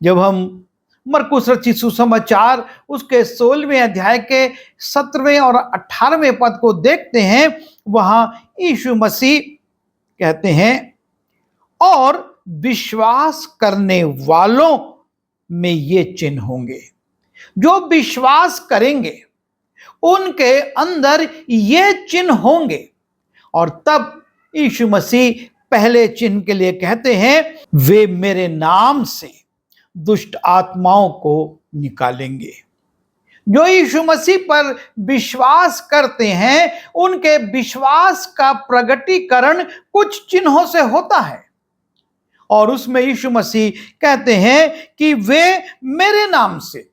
जब हम मरकुस रचित सुसमाचार उसके 16वें अध्याय के 17वें और 18वें पद को देखते हैं, वहां यीशु मसीह कहते हैं, और विश्वास करने वालों में ये चिन्ह होंगे। जो विश्वास करेंगे उनके अंदर ये चिन्ह होंगे। और तब यीशु मसीह पहले चिन्ह के लिए कहते हैं, वे मेरे नाम से दुष्ट आत्माओं को निकालेंगे। जो यीशु मसीह पर विश्वास करते हैं, उनके विश्वास का प्रगटीकरण कुछ चिन्हों से होता है। और उसमें यीशु मसीह कहते हैं कि वे मेरे नाम से,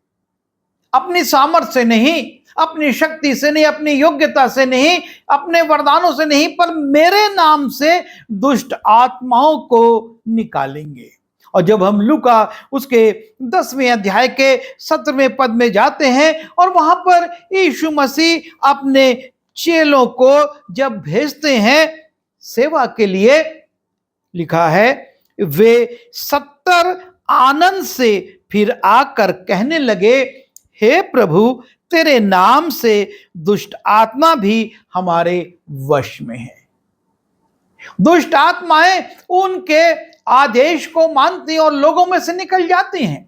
अपनी सामर्थ्य से नहीं, अपनी शक्ति से नहीं, अपनी योग्यता से नहीं, अपने वरदानों से नहीं, पर मेरे नाम से दुष्ट आत्माओं को निकालेंगे। और जब हम लूका उसके 10वें अध्याय के 17वें पद में जाते हैं, और वहां पर यीशु मसीह अपने चेलों को जब भेजते हैं सेवा के लिए, लिखा है, वे 70 आनंद से फिर आकर कहने लगे, हे प्रभु, तेरे नाम से दुष्ट आत्मा भी हमारे वश में है। दुष्ट आत्माएं उनके आदेश को मानती और लोगों में से निकल जाती हैं।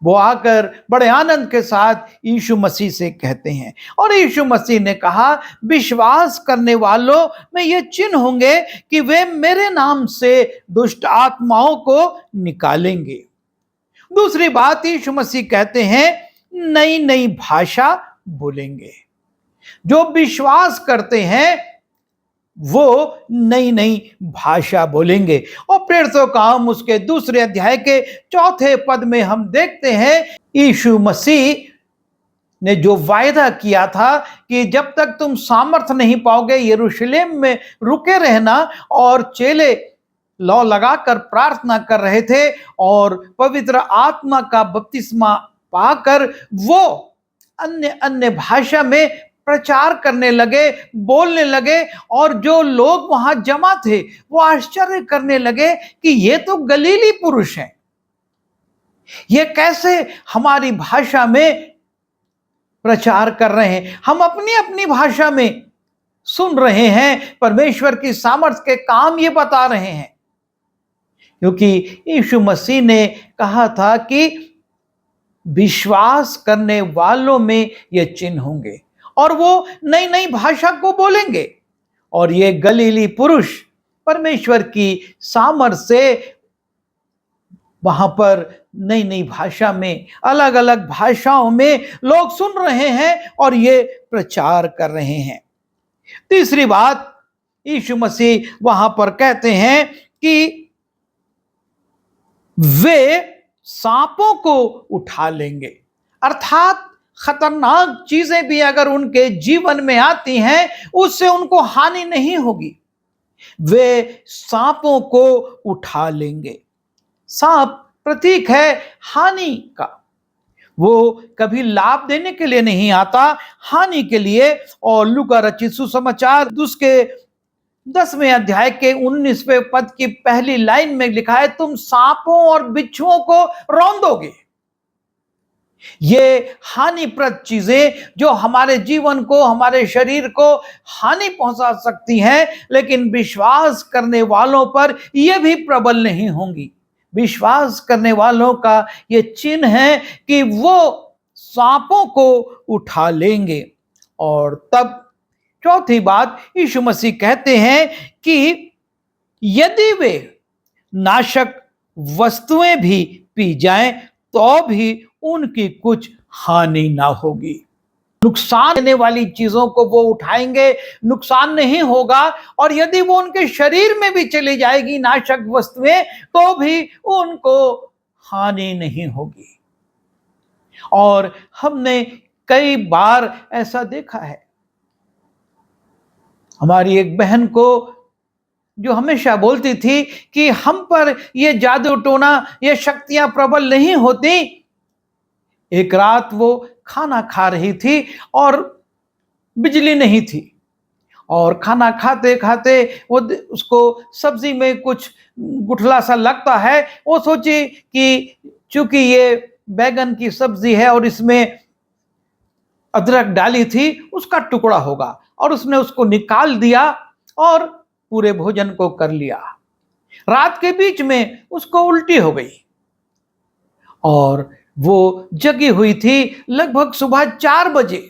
वो आकर बड़े आनंद के साथ यीशु मसीह से कहते हैं, और यीशु मसीह ने कहा, विश्वास करने वालों में ये चिन्ह होंगे कि वे मेरे नाम से दुष्ट आत्माओं को निकालेंगे। दूसरी बात, यीशु मसीह कहते हैं, नई नई भाषा बोलेंगे। जो विश्वास करते हैं वो नई नई भाषा बोलेंगे। और प्रेरितों का काम उसके 2 अध्याय के 4 पद में हम देखते हैं, यीशु मसीह ने जो वायदा किया था कि जब तक तुम सामर्थ्य नहीं पाओगे, यरूशलेम में रुके रहना। और चेले लौ लगाकर प्रार्थना कर रहे थे और पवित्र आत्मा का बपतिस्मा पाकर वो अन्य अन्य भाषा में प्रचार करने लगे, बोलने लगे। और जो लोग वहां जमा थे वो आश्चर्य करने लगे कि ये तो गलीली पुरुष हैं, ये कैसे हमारी भाषा में प्रचार कर रहे हैं, हम अपनी अपनी भाषा में सुन रहे हैं, परमेश्वर की सामर्थ्य के काम ये बता रहे हैं। क्योंकि यीशु मसीह ने कहा था कि विश्वास करने वालों में ये चिन्ह होंगे, और वो नई नई भाषा को बोलेंगे। और ये गलीली पुरुष परमेश्वर की सामर्थ्य से वहां पर नई नई भाषा में, अलग अलग भाषाओं में लोग सुन रहे हैं और ये प्रचार कर रहे हैं। तीसरी बात, यीशु मसीह वहां पर कहते हैं कि वे सांपों को उठा लेंगे। अर्थात खतरनाक चीजें भी अगर उनके जीवन में आती हैं, उससे उनको हानि नहीं होगी, वे सांपों को उठा लेंगे। सांप प्रतीक है हानि का, वो कभी लाभ देने के लिए नहीं आता, हानि के लिए। और लूका रचित सुसमाचार उसके 10वें अध्याय के 19वें पद की पहली लाइन में लिखा है, तुम सांपों और बिच्छुओं को रौंदोगे। ये हानिप्रद चीजें जो हमारे जीवन को, हमारे शरीर को हानि पहुंचा सकती हैं, लेकिन विश्वास करने वालों पर यह भी प्रबल नहीं होंगी। विश्वास करने वालों का ये चिन्ह है कि वो सांपों को उठा लेंगे। और तब चौथी बात, यीशु मसीह कहते हैं कि यदि वे नाशक वस्तुएं भी पी जाएं तो भी उनकी कुछ हानि ना होगी। नुकसान देने वाली चीजों को वो उठाएंगे, नुकसान नहीं होगा। और यदि वो उनके शरीर में भी चली जाएगी नाशक वस्तुएं, तो भी उनको हानि नहीं होगी। और हमने कई बार ऐसा देखा है, हमारी एक बहन को जो हमेशा बोलती थी कि हम पर ये जादू टोना, ये शक्तियां प्रबल नहीं होती। एक रात वो खाना खा रही थी और बिजली नहीं थी, और खाना खाते खाते उसको सब्जी में कुछ गुठला सा लगता है। वो सोची कि चूंकि ये बैगन की सब्जी है और इसमें अदरक डाली थी, उसका टुकड़ा होगा, और उसने उसको निकाल दिया और पूरे भोजन को कर लिया। रात के बीच में उसको उल्टी हो गई और वो जगी हुई थी। लगभग सुबह 4 बजे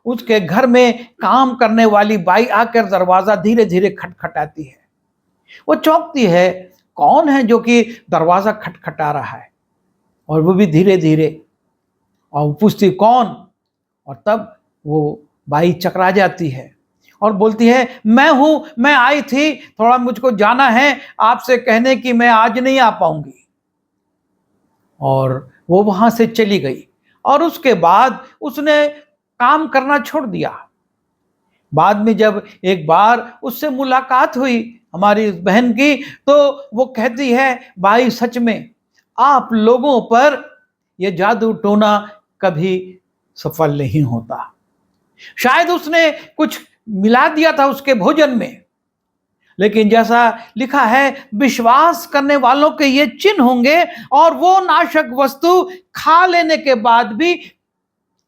उसके घर में काम करने वाली बाई आकर दरवाजा धीरे धीरे खटखटाती है। वो चौंकती है, कौन है जो कि दरवाजा खटखटा रहा है, और वो भी धीरे धीरे। और वो पूछती कौन, और तब वो बाई चकरा जाती है और बोलती है, मैं हूं, मैं आई थी, थोड़ा मुझको जाना है आपसे कहने की मैं आज नहीं आ पाऊंगी। और वो वहां से चली गई और उसके बाद उसने काम करना छोड़ दिया। बाद में जब एक बार उससे मुलाकात हुई हमारी उस बहन की, तो वो कहती है, भाई सच में आप लोगों पर यह जादू टोना कभी सफल नहीं होता। शायद उसने कुछ मिला दिया था उसके भोजन में, लेकिन जैसा लिखा है, विश्वास करने वालों के ये चिन्ह होंगे, और वो नाशक वस्तु खा लेने के बाद भी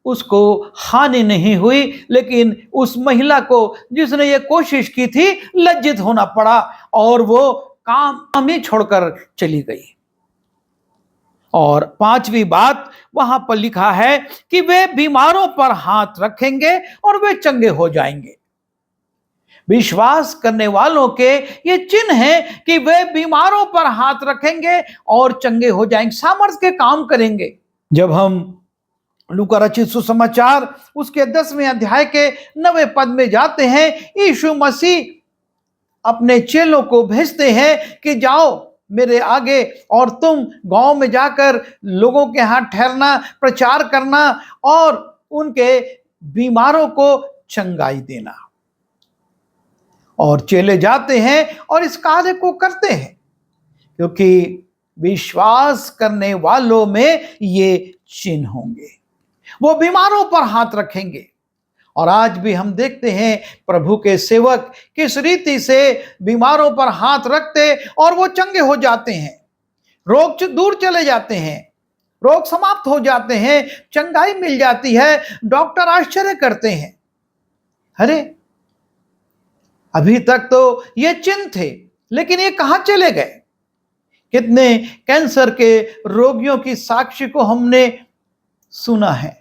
उसको हानि नहीं हुई, लेकिन उस महिला को जिसने ये कोशिश की थी लज्जित होना पड़ा और वो काम ही छोड़कर चली गई। और 5वीं बात वहां पर लिखा है कि वे बीमारों पर हाथ रखेंगे और वे चंगे हो जाएंगे। विश्वास करने वालों के ये चिन्ह हैं कि वे बीमारों पर हाथ रखेंगे और चंगे हो जाएंगे, सामर्थ्य के काम करेंगे। जब हम लूका रचित सुसमाचार उसके 10वें अध्याय के 9वें पद में जाते हैं, यीशु मसीह अपने चेलों को भेजते हैं कि जाओ मेरे आगे और तुम गांव में जाकर लोगों के हाथ ठहरना, प्रचार करना और उनके बीमारों को चंगाई देना। और चेले जाते हैं और इस कार्य को करते हैं, क्योंकि विश्वास करने वालों में ये चिन्ह होंगे। वो बीमारों पर हाथ रखेंगे। और आज भी हम देखते हैं प्रभु के सेवक किस रीति से बीमारों पर हाथ रखते और वो चंगे हो जाते हैं, रोग दूर चले जाते हैं, रोग समाप्त हो जाते हैं, चंगाई मिल जाती है। डॉक्टर आश्चर्य करते हैं, अरे अभी तक तो ये चिन्ह थे, लेकिन ये कहां चले गए। कितने कैंसर के रोगियों की साक्ष्य को हमने सुना है।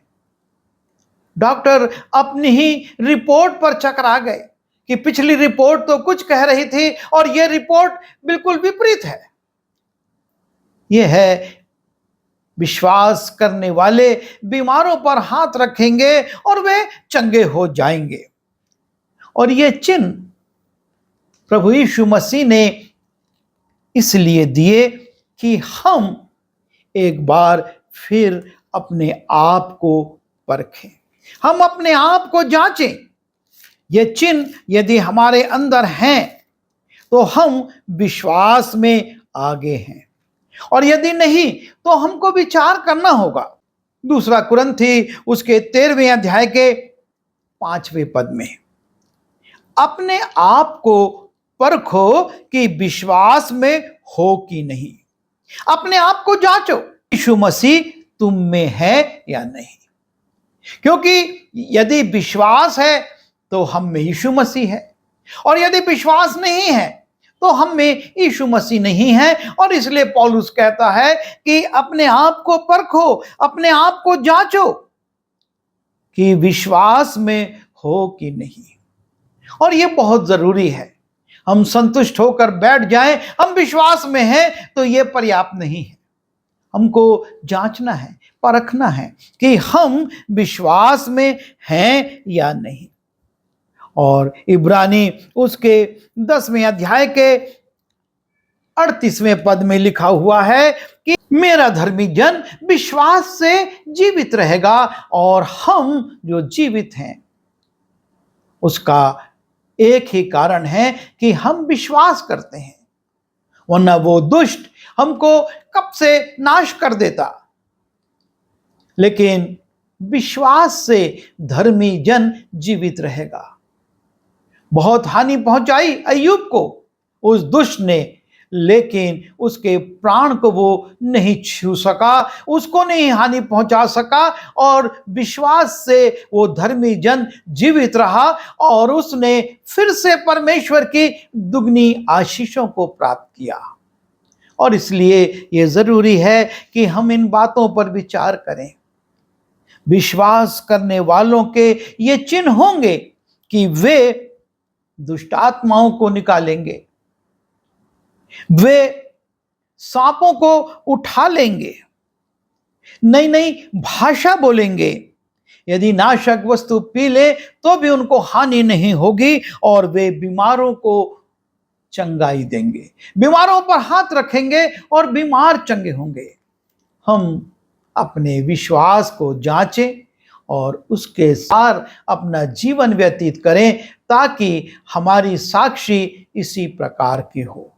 डॉक्टर अपनी ही रिपोर्ट पर चकरा गए कि पिछली रिपोर्ट तो कुछ कह रही थी और यह रिपोर्ट बिल्कुल विपरीत है। यह है विश्वास करने वाले बीमारों पर हाथ रखेंगे और वे चंगे हो जाएंगे। और यह चिन्ह प्रभु यीशु मसीह ने इसलिए दिए कि हम एक बार फिर अपने आप को परखें, हम अपने आप को जांचें। ये चिन्ह यदि हमारे अंदर हैं तो हम विश्वास में आगे हैं, और यदि नहीं तो हमको विचार करना होगा। 2 कुरिन्थी उसके 13वें अध्याय के 5वें पद में, अपने आप को परखो कि विश्वास में हो कि नहीं। अपने आप को जांचो, यीशु मसीह तुम में है या नहीं। क्योंकि यदि विश्वास है तो हम में यीशु मसीह है, और यदि विश्वास नहीं है तो हम में यीशु मसीह नहीं है। और इसलिए पौलुस कहता है कि अपने आप को परखो, अपने आप को जांचो कि विश्वास में हो कि नहीं। और यह बहुत जरूरी है। हम संतुष्ट होकर बैठ जाएं, हम विश्वास में हैं, तो यह पर्याप्त नहीं है। हमको जांचना है, परखना है कि हम विश्वास में हैं या नहीं। और इब्रानी उसके 10वें अध्याय के 38वें पद में लिखा हुआ है कि मेरा धर्मी जन विश्वास से जीवित रहेगा, और हम जो जीवित हैं उसका एक ही कारण है कि हम विश्वास करते हैं, वरना वो दुष्ट हमको कब से नाश कर देता। लेकिन विश्वास से धर्मी जन जीवित रहेगा। बहुत हानि पहुंचाई अय्यूब को उस दुष्ट ने, लेकिन उसके प्राण को वो नहीं छू सका, उसको नहीं हानि पहुंचा सका और विश्वास से वो धर्मी जन जीवित रहा और उसने फिर से परमेश्वर की दुगनी आशीषों को प्राप्त किया। और इसलिए ये जरूरी है कि हम इन बातों पर विचार करें। विश्वास करने वालों के ये चिन्ह होंगे कि वे दुष्ट आत्माओं को निकालेंगे, वे सांपों को उठा लेंगे, नई नई भाषा बोलेंगे, यदि नाशक वस्तु पी ले तो भी उनको हानि नहीं होगी और वे बीमारों को चंगाई देंगे, बीमारों पर हाथ रखेंगे और बीमार चंगे होंगे। हम अपने विश्वास को जांचें और उसके साथ अपना जीवन व्यतीत करें ताकि हमारी साक्षी इसी प्रकार की हो।